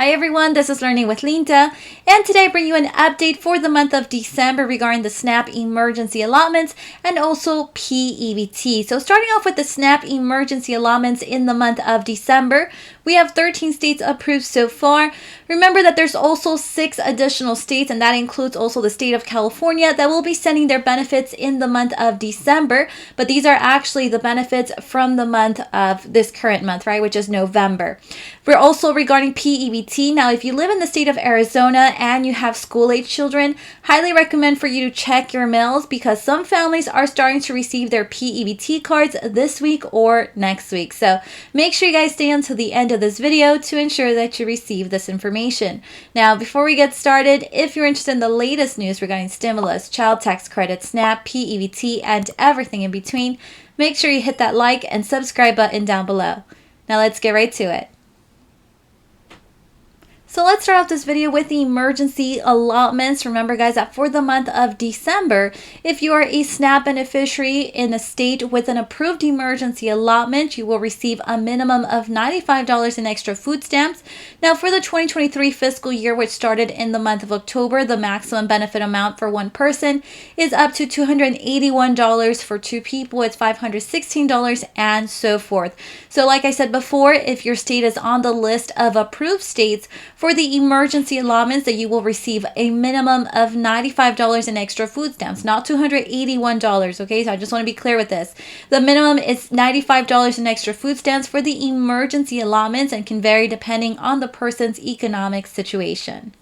Hi everyone, this is Learning with Linda, and today I bring you an update for the month of December regarding the SNAP emergency allotments and also P-EBT. So starting off with the SNAP emergency allotments in the month of December, we have 13 states approved so far. Remember that there's also 6 additional states, and that includes also the state of California, that will be sending their benefits in the month of December, but these are actually the benefits from the month of this current month, right, which is November. We're also regarding P-EBT. Now, if you live in the state of Arizona and you have school-age children, highly recommend for you to check your mails because some families are starting to receive their P-EBT cards this week or next week. So make sure you guys stay until the end of this video to ensure that you receive this information. Now, before we get started, if you're interested in the latest news regarding stimulus, child tax credit, SNAP, P-EBT, and everything in between, make sure you hit that like and subscribe button down below. Now let's get right to it. So let's start off this video with the emergency allotments. Remember guys that for the month of December, if you are a SNAP beneficiary in a state with an approved emergency allotment, you will receive a minimum of $95 in extra food stamps. Now for the 2023 fiscal year, which started in the month of October, the maximum benefit amount for one person is up to $281. For 2 people, it's $516 and so forth. So like I said before, if your state is on the list of approved states, for the emergency allotments, that you will receive a minimum of $95 in extra food stamps, not $281, okay? So I just want to be clear with this. The minimum is $95 in extra food stamps for the emergency allotments and can vary depending on the person's economic situation.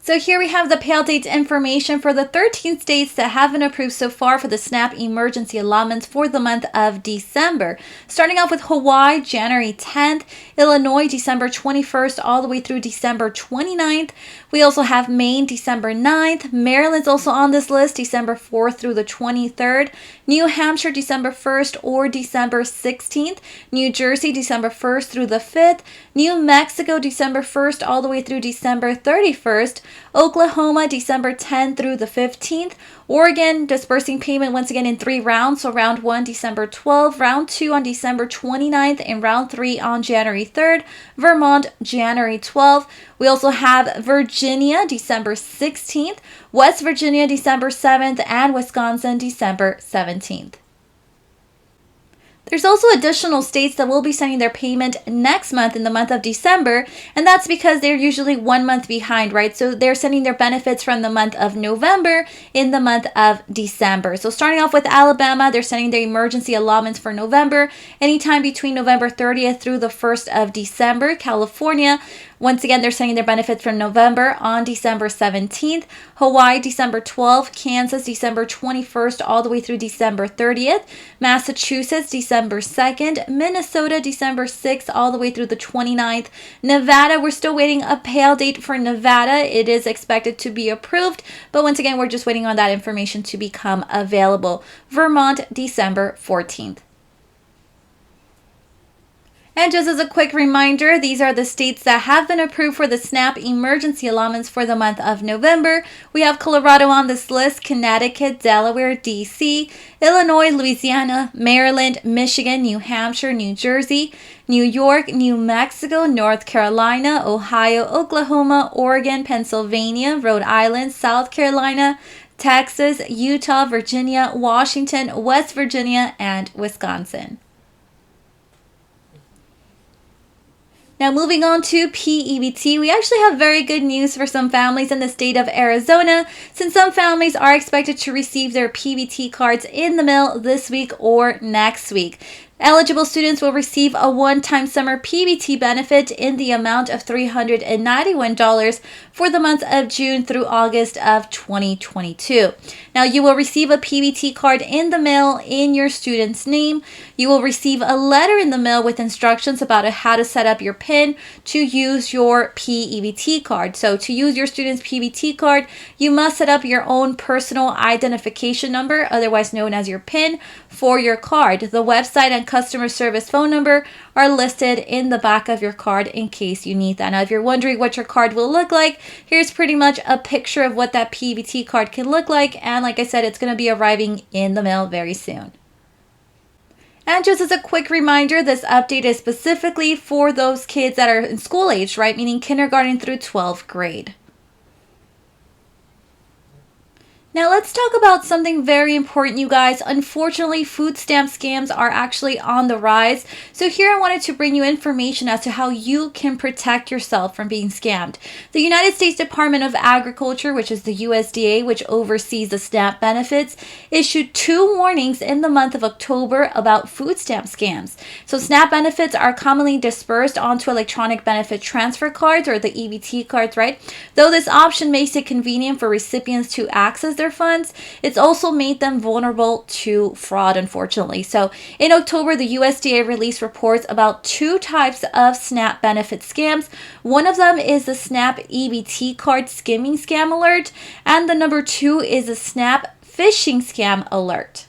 So here we have the payout date information for the 13 states that have been approved so far for the SNAP emergency allotments for the month of December. Starting off with Hawaii, January 10th, Illinois, December 21st, all the way through December 29th. We also have Maine, December 9th. Maryland's also on this list, December 4th through the 23rd. New Hampshire, December 1st or December 16th. New Jersey, December 1st through the 5th. New Mexico, December 1st all the way through December 31st. Oklahoma, December 10th through the 15th. Oregon, dispersing payment once again in 3 rounds. So round 1, December 12th, round 2 on December 29th, and round 3 on January 3rd. Vermont, January 12th. We also have Virginia, December 16th. West Virginia, December 7th, and Wisconsin, December 17th. There's also additional states that will be sending their payment next month in the month of December, and that's because they're usually 1 month behind, right? So they're sending their benefits from the month of November in the month of December. So starting off with Alabama, they're sending their emergency allotments for November anytime between November 30th through the 1st of December. California, once again, they're sending their benefits from November on December 17th. Hawaii, December 12th. Kansas, December 21st all the way through December 30th. Massachusetts, December 2nd. Minnesota, December 6th all the way through the 29th. Nevada, we're still waiting a payout date for Nevada. It is expected to be approved, but once again, we're just waiting on that information to become available. Vermont, December 14th. And just as a quick reminder, these are the states that have been approved for the SNAP emergency allotments for the month of November. We have Colorado on this list, Connecticut, Delaware, D.C., Illinois, Louisiana, Maryland, Michigan, New Hampshire, New Jersey, New York, New Mexico, North Carolina, Ohio, Oklahoma, Oregon, Pennsylvania, Rhode Island, South Carolina, Texas, Utah, Virginia, Washington, West Virginia, and Wisconsin. Now moving on to P-EBT, we actually have very good news for some families in the state of Arizona, since some families are expected to receive their P-EBT cards in the mail this week or next week. Eligible students will receive a one-time summer P-EBT benefit in the amount of $391 for the months of June through August of 2022. Now, you will receive a P-EBT card in the mail in your student's name. You will receive a letter in the mail with instructions about how to set up your PIN to use your P-EBT card. So to use your student's P-EBT card, you must set up your own personal identification number, otherwise known as your PIN, for your card. The website and customer service phone number are listed in the back of your card in case you need that. Now, if you're wondering what your card will look like, here's pretty much a picture of what that P-EBT card can look like. And like I said, it's going to be arriving in the mail very soon. And just as a quick reminder, this update is specifically for those kids that are in school age, right? Meaning kindergarten through 12th grade. Now let's talk about something very important, you guys. Unfortunately, food stamp scams are actually on the rise. So here I wanted to bring you information as to how you can protect yourself from being scammed. The United States Department of Agriculture, which is the USDA, which oversees the SNAP benefits, issued 2 warnings in the month of October about food stamp scams. So SNAP benefits are commonly dispersed onto electronic benefit transfer cards, or the EBT cards, right? Though this option makes it convenient for recipients to access their funds, it's also made them vulnerable to fraud, unfortunately. So in October, the USDA released reports about 2 types of SNAP benefit scams. One of them is the SNAP EBT card skimming scam alert, and the number 2 is the SNAP phishing scam alert.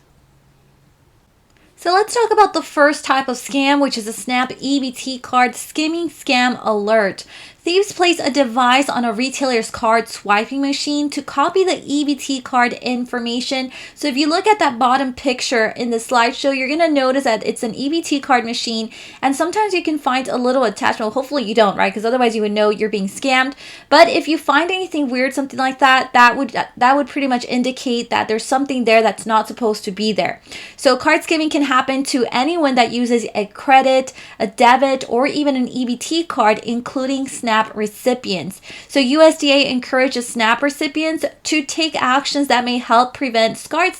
So let's talk about the first type of scam, which is a SNAP EBT card skimming scam alert. Thieves place a device on a retailer's card swiping machine to copy the EBT card information. So if you look at that bottom picture in the slideshow, you're going to notice that it's an EBT card machine, and sometimes you can find a little attachment. Well, hopefully you don't, right? Because otherwise you would know you're being scammed. But if you find anything weird, something like that, that would pretty much indicate that there's something there that's not supposed to be there. So card skimming can happen to anyone that uses a credit, a debit, or even an EBT card, including SNAP recipients. So USDA encourages SNAP recipients to take actions that may help prevent card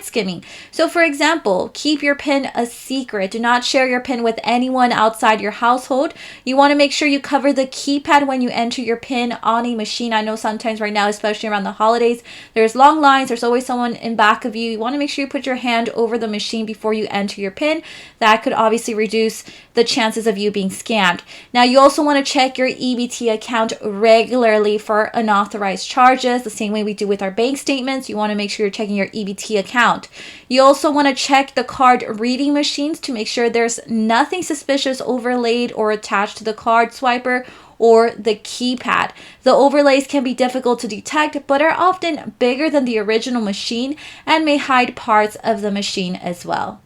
skimming. So for example, keep your PIN a secret. Do not share your PIN with anyone outside your household. You want to make sure you cover the keypad when you enter your PIN on a machine. I know sometimes right now, especially around the holidays, there's long lines. There's always someone in back of you. You want to make sure you put your hand over the machine before you enter your PIN. That could obviously reduce the chances of you being scammed. Now, you also want to check your EBT account regularly for unauthorized charges, the same way we do with our bank statements. You want to make sure you're checking your EBT account. You also want to check the card reading machines to make sure there's nothing suspicious overlaid or attached to the card swiper or the keypad. The overlays can be difficult to detect, but are often bigger than the original machine and may hide parts of the machine as well.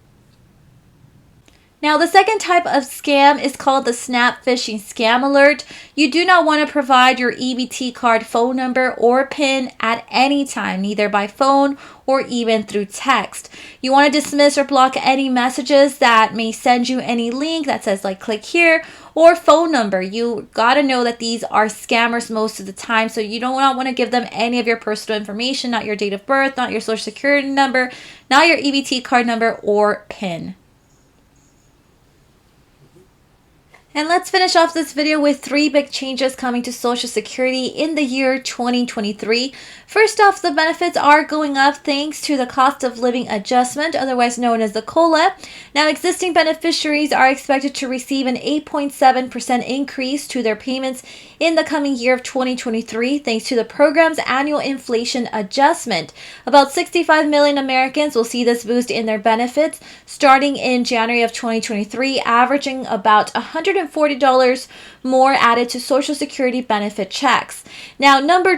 Now, the second type of scam is called the SNAP phishing scam alert. You do not want to provide your EBT card phone number or PIN at any time, neither by phone or even through text. You want to dismiss or block any messages that may send you any link that says like click here or phone number. You got to know that these are scammers most of the time, so you don't want to give them any of your personal information, not your date of birth, not your social security number, not your EBT card number or PIN. And let's finish off this video with 3 big changes coming to Social Security in the year 2023. First off, the benefits are going up thanks to the cost of living adjustment, otherwise known as the COLA. Now, existing beneficiaries are expected to receive an 8.7% increase to their payments in the coming year of 2023 thanks to the program's annual inflation adjustment. About 65 million Americans will see this boost in their benefits starting in January of 2023, averaging about $140 more added to Social Security benefit checks. Now, the number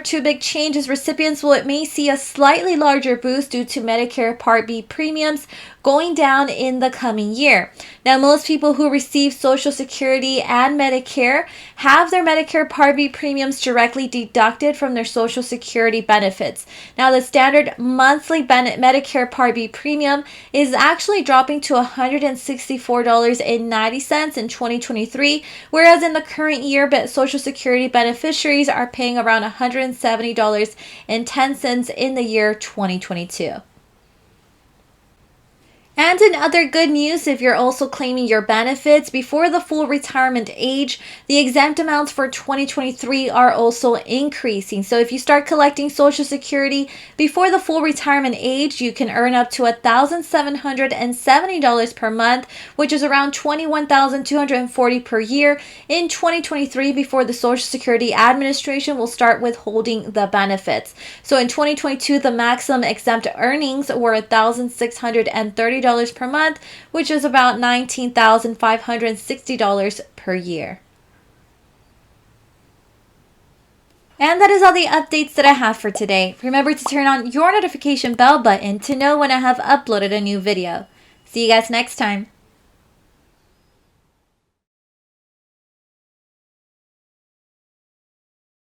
two big change is recipients may see a slightly larger boost due to Medicare Part B premiums going down in the coming year. Now, most people who receive Social Security and Medicare have their Medicare Part B premiums directly deducted from their Social Security benefits. Now, the standard monthly Medicare Part B premium is actually dropping to $164.90 in 2023, whereas in the current year, Social Security beneficiaries are paying around $170.10 in the year 2022. And in other good news, if you're also claiming your benefits before the full retirement age, the exempt amounts for 2023 are also increasing. So if you start collecting Social Security before the full retirement age, you can earn up to $1,770 per month, which is around $21,240 per year in 2023 before the Social Security Administration will start withholding the benefits. So in 2022, the maximum exempt earnings were $1,630 per month, which is about $19,560 per year. And that is all the updates that I have for today. Remember to turn on your notification bell button to know when I have uploaded a new video. See you guys next time.